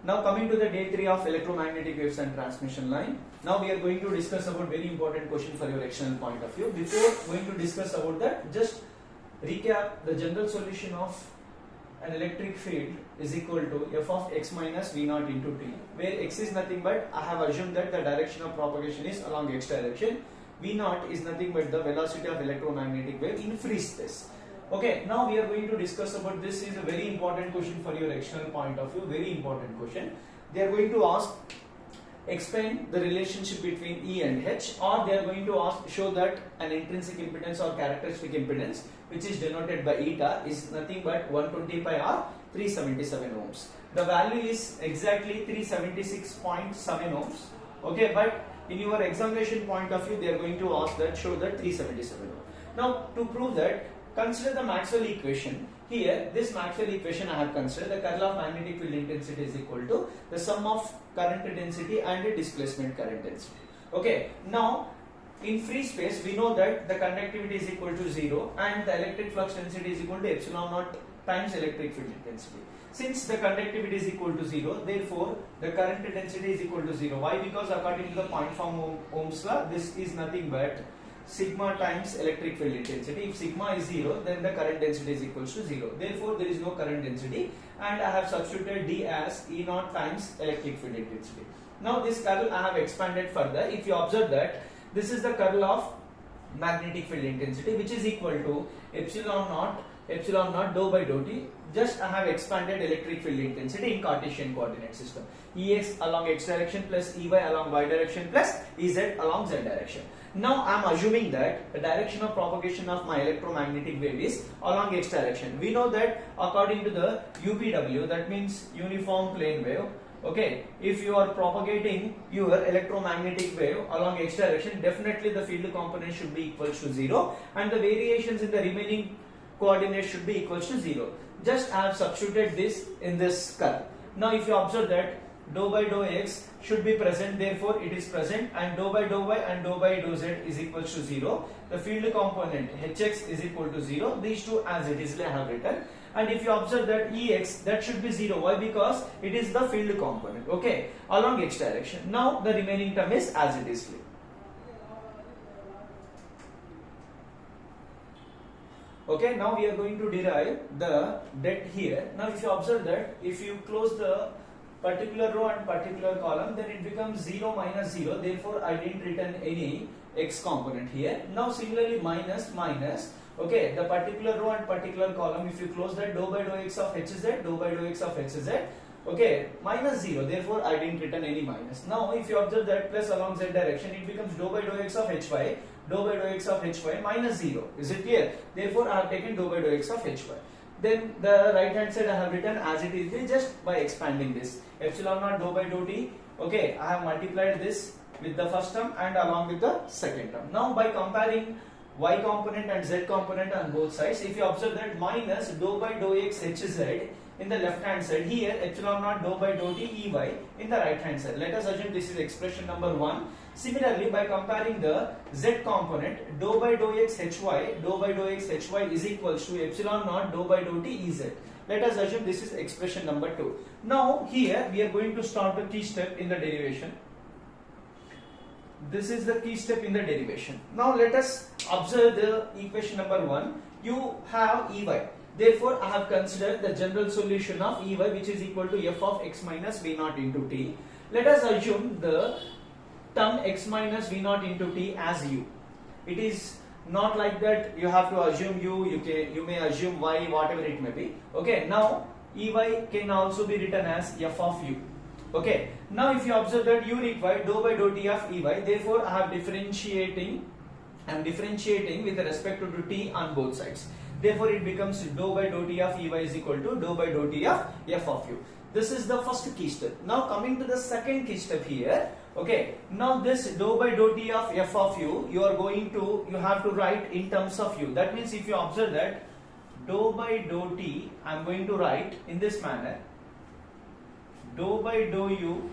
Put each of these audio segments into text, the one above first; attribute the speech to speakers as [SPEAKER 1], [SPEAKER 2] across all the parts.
[SPEAKER 1] Now coming to the day 3 of electromagnetic waves and transmission line. Now we are going to discuss about very important question for your external point of view. Before going to discuss about that, just recap the general solution of an electric field is equal to f of x minus v naught into t, where x is nothing but, I have assumed that the direction of propagation is along x direction, v naught is nothing but the velocity of electromagnetic wave in free space. Okay, now we are going to discuss about this. Is a very important question for your external point of view, very important question. They are going to ask, explain the relationship between E and H, or they are going to ask, show that an intrinsic impedance or characteristic impedance, which is denoted by eta, is nothing but 120 pi or 377 ohms. The value is exactly 376.7 ohms. Okay, but in your examination point of view, they are going to ask that, show that 377 ohms. Now, to prove that, consider the Maxwell equation. Here, this Maxwell equation I have considered, the curl of magnetic field intensity is equal to the sum of current density and the displacement current density. Okay, now in free space we know that the conductivity is equal to 0 and the electric flux density is equal to epsilon naught times electric field intensity. Since the conductivity is equal to 0, therefore the current density is equal to 0. Why? Because according to the point form Ohm's law, this is nothing but sigma times electric field intensity. If sigma is 0, then the current density is equal to 0. Therefore, there is no current density, and I have substituted D as E naught times electric field intensity. Now this curl I have expanded further. If you observe that, this is the curl of magnetic field intensity, which is equal to epsilon naught dou by dou t. Just I have expanded electric field intensity in Cartesian coordinate system. Ex along x direction plus Ey along y direction plus Ez along z direction. Now I am assuming that the direction of propagation of my electromagnetic wave is along x direction. We know that according to the UPW, that means uniform plane wave. Okay, if you are propagating your electromagnetic wave along x direction, definitely the field component should be equal to 0 and the variations in the remaining coordinates should be equal to 0. Just I have substituted this in this curve. Now if you observe that dou by dou x should be present, therefore it is present, and dou by dou y and dou by dou z is equal to 0. The field component hx is equal to 0. These two as it is I have written. And if you observe that Ex, that should be 0. Why? Because it is the field component, okay, along x direction. Now the remaining term is as it is. Okay, now we are going to derive the det here. Now if you observe that, if you close the particular row and particular column, then it becomes 0 minus 0. Therefore, I didn't return any x component here. Now similarly minus, okay, the particular row and particular column, if you close that, dou by dou x of hz, dou by dou x of hz, okay, minus 0. Therefore, I didn't return any minus. Now if you observe that plus along z direction, it becomes dou by dou x of hy, dou by dou x of hy minus 0. Is it clear? Therefore, I have taken dou by dou x of hy. Then the right hand side I have written as it is just by expanding this. Epsilon naught dou by dou t. Okay, I have multiplied this with the first term and along with the second term. Now by comparing y component and z component on both sides, if you observe that minus dou by dou x hz in the left hand side, here epsilon naught dou by dou t ey in the right hand side. Let us assume this is expression number 1. Similarly, by comparing the z component, dou by dou x hy is equal to epsilon naught dou by dou t ez. Let us assume this is expression number 2. Now here we are going to start the key step in the derivation. This is the key step in the derivation. Now let us observe the equation number 1. You have Ey. Therefore, I have considered the general solution of Ey, which is equal to f of x minus v naught into t. Let us assume the term x minus v naught into t as u. It is not like that you have to assume u, you may assume y, whatever it may be. Okay, now Ey can also be written as f of u. Okay, now if you observe that u require dou by dou t of Ey, therefore I am differentiating with respect to t on both sides. Therefore it becomes dou by dou t of Ey is equal to dou by dou t of f of u. This is the first key step. Now coming to the second key step here. Okay, now this dou by dou t of f of u, you have to write in terms of u. That means if you observe that dou by dou t, I am going to write in this manner, dou by dou u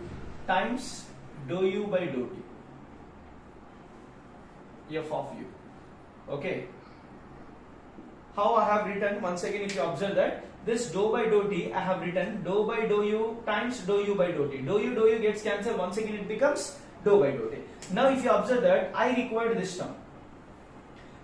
[SPEAKER 1] times dou u by dou t f of u. Okay, how I have written, once again if you observe that this dou by dou t, I have written dou by dou u times dou u by dou t. Dou u gets cancelled. Once again, it becomes dou by dou t. Now, if you observe that, I required this term.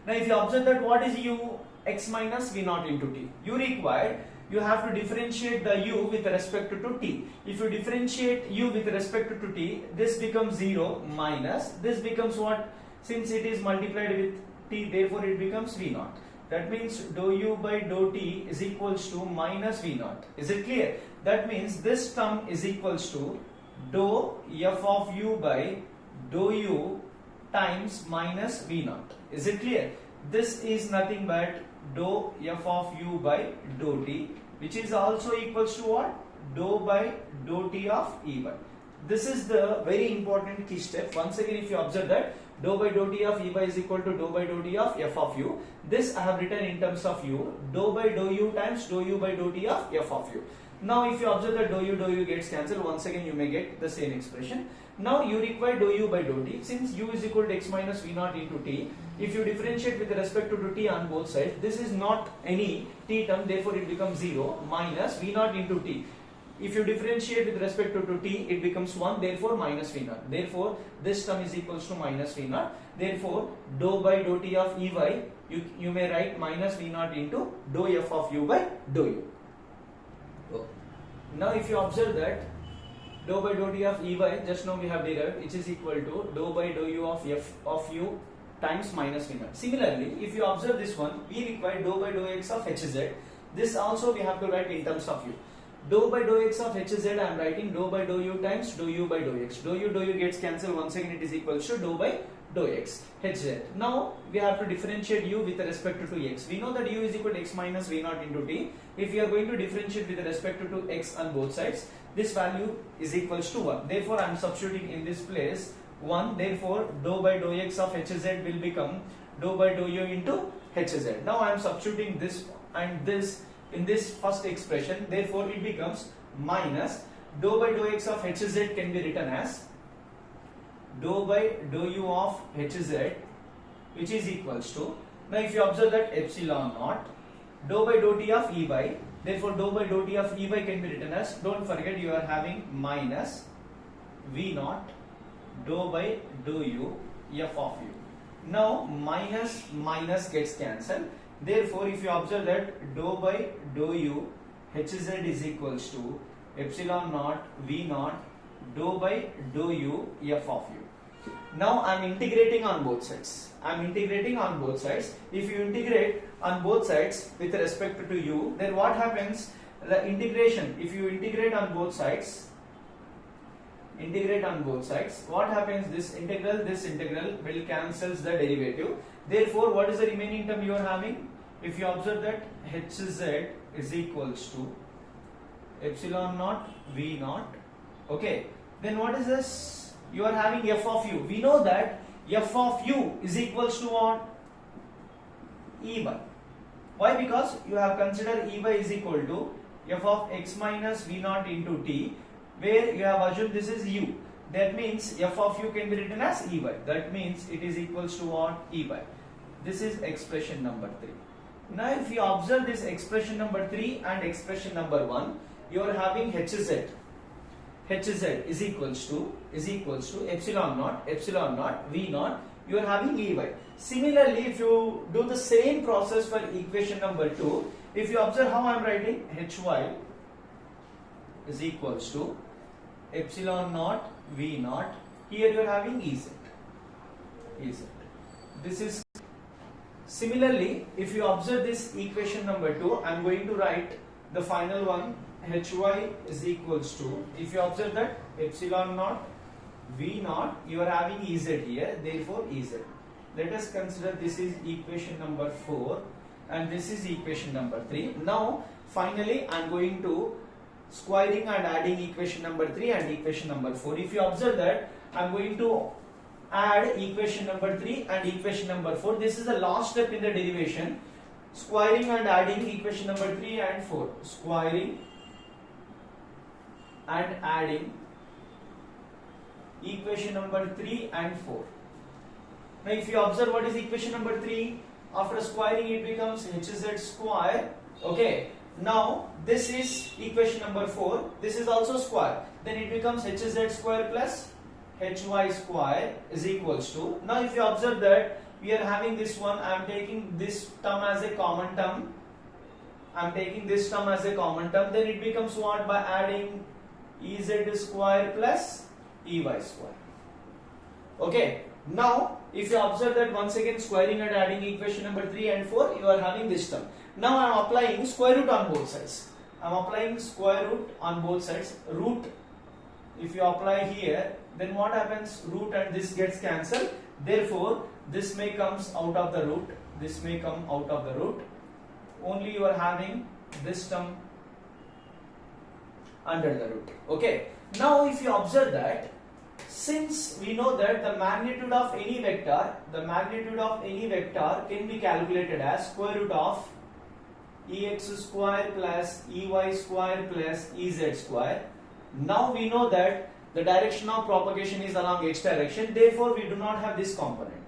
[SPEAKER 1] Now, if you observe that, what is u? X minus v naught into t. You required, you have to differentiate the u with respect to t. If you differentiate u with respect to t, this becomes 0 minus, this becomes what? Since it is multiplied with t, therefore it becomes v naught. That means dou u by dou t is equals to minus v naught. Is it clear? That means this term is equals to dou f of u by dou u times minus v naught. Is it clear? This is nothing but dou f of u by dou t, which is also equals to what? Dou by dou t of Ey. This is the very important key step. Once again, if you observe that, dou by dou t of Ey is equal to dou by dou t of f of u. This I have written in terms of u. Dou by dou u times dou u by dou t of f of u. Now, if you observe that dou u gets cancelled, once again you may get the same expression. Now, you require dou u by dou t. Since u is equal to x minus v naught into t, if you differentiate with respect to t on both sides, this is not any t term, therefore it becomes 0 minus v naught into t. If you differentiate with respect to t, it becomes 1, therefore minus v naught. Therefore, this term is equals to minus v naught. Therefore, dou by dou t of Ey, you may write minus v naught into dou f of u by dou u. Now, if you observe that, dou by dou t of Ey, just now we have derived, which is equal to dou by dou u of f of u times minus v naught. Similarly, if you observe this one, we require dou by dou x of hz. This also we have to write in terms of u. Dou by dou x of hz, I am writing dou by dou u times dou u by dou x. Dou u gets cancelled. Once again, it is equals to dou by dou x hz. Now, we have to differentiate u with respect to x. We know that u is equal to x minus v naught into t. If we are going to differentiate with respect to x on both sides, this value is equals to 1. Therefore, I am substituting in this place 1. Therefore, dou by dou x of hz will become dou by dou u into hz. Now, I am substituting this and this in this first expression. Therefore, it becomes minus dou by dou x of hz can be written as dou by dou u of hz, which is equals to, now if you observe that, epsilon naught dou by dou t of Ey. Therefore, dou by dou t of Ey can be written as, don't forget you are having minus v naught dou by dou u f of u. Now, minus minus gets cancelled. Therefore, if you observe that, dou by dou u hz is equals to epsilon naught v naught dou by dou u f of u. Now, I am integrating on both sides. I am integrating on both sides. If you integrate on both sides with respect to u, then what happens? The integration, if you integrate on both sides, what happens? This integral will cancels the derivative. Therefore, what is the remaining term you are having? If you observe that, hz is equals to epsilon naught v naught. Okay, then what is this? You are having f of u. We know that f of u is equals to what? Ey. Why? Because you have considered Ey is equal to f of x minus v naught into t, where you have assumed this is u. That means f of u can be written as Ey. That means it is equals to what? Ey. This is expression number 3. Now, if you observe this expression number 3 and expression number 1, you are having hz. Hz is equals to epsilon naught v naught. You are having Ey. Similarly, if you do the same process for equation number 2, if you observe how I am writing, hy is equals to epsilon naught v naught. Here you are having Ez. This is similarly, if you observe this equation number 2, I am going to write the final one. Hy is equals to, if you observe that, epsilon naught v naught, you are having Ez here, therefore Ez. Let us consider this is equation number 4 and this is equation number 3. Now, finally, I am going to squaring and adding equation number 3 and equation number 4. If you observe that, I am going to add equation number 3 and equation number 4. This is the last step in the derivation. Squaring and adding equation number 3 and 4. Squaring and adding equation number 3 and 4. Now, if you observe what is equation number 3, after squaring it becomes hz square. Okay. Now this is equation number 4. This is also square. Then it becomes hz square plus hy square is equals to. Now if you observe that we are having this one, I am taking this term as a common term. Then it becomes what? By adding ez square plus ey square. Okay. Now if you observe that once again squaring and adding equation number 3 and 4, you are having this term. Now I am applying square root on both sides. Root, if you apply here, then what happens? Root and this gets cancelled. Therefore, this may comes out of the root. Only you are having this term under the root. Okay. Now if you observe that, since we know that the magnitude of any vector can be calculated as square root of ex square plus ey square plus ez square. Now we know that the direction of propagation is along x direction, therefore we do not have this component.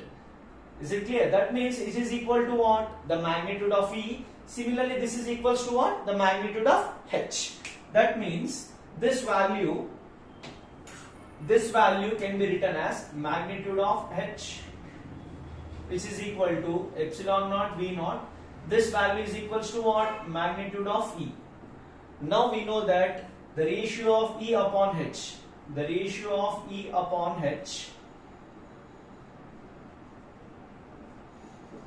[SPEAKER 1] Is it clear? That means it is equal to what? The magnitude of E. Similarly, this is equals to what? The magnitude of H. That means this value can be written as magnitude of H, which is equal to epsilon naught V naught. This value is equals to what? Magnitude of E. Now we know that the ratio of E upon H,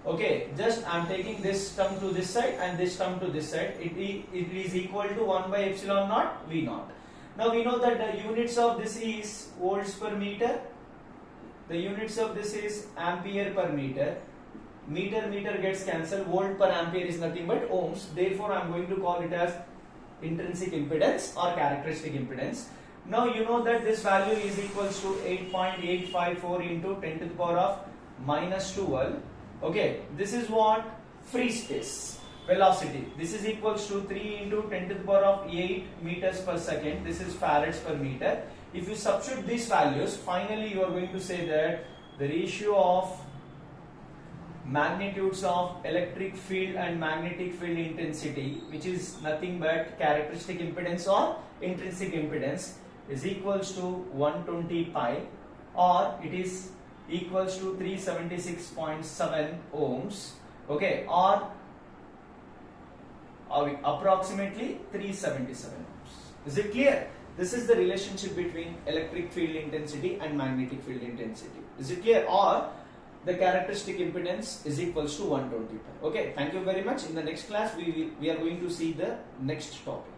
[SPEAKER 1] okay, just I am taking this term to this side and this term to this side. It is equal to 1 by epsilon naught V naught. Now we know that the units of this is volts per meter. The units of this is ampere per meter. Meter gets cancelled. Volt per ampere is nothing but ohms. Therefore, I am going to call it as intrinsic impedance or characteristic impedance. Now you know that this value is equals to 8.854 into 10 to the power of minus 12. Okay, this is what? Free space velocity. This is equals to 3 into 10 to the power of 8 meters per second. This is farads per meter. If you substitute these values, finally you are going to say that the ratio of magnitudes of electric field and magnetic field intensity, which is nothing but characteristic impedance or intrinsic impedance, is equals to 120 pi, or it is equals to 376.7 ohms. Okay, or approximately 377 ohms. Is it clear? This is the relationship between electric field intensity and magnetic field intensity. Is it clear? Or the characteristic impedance is equals to 120 pi. Okay, thank you very much. In the next class, we are going to see the next topic.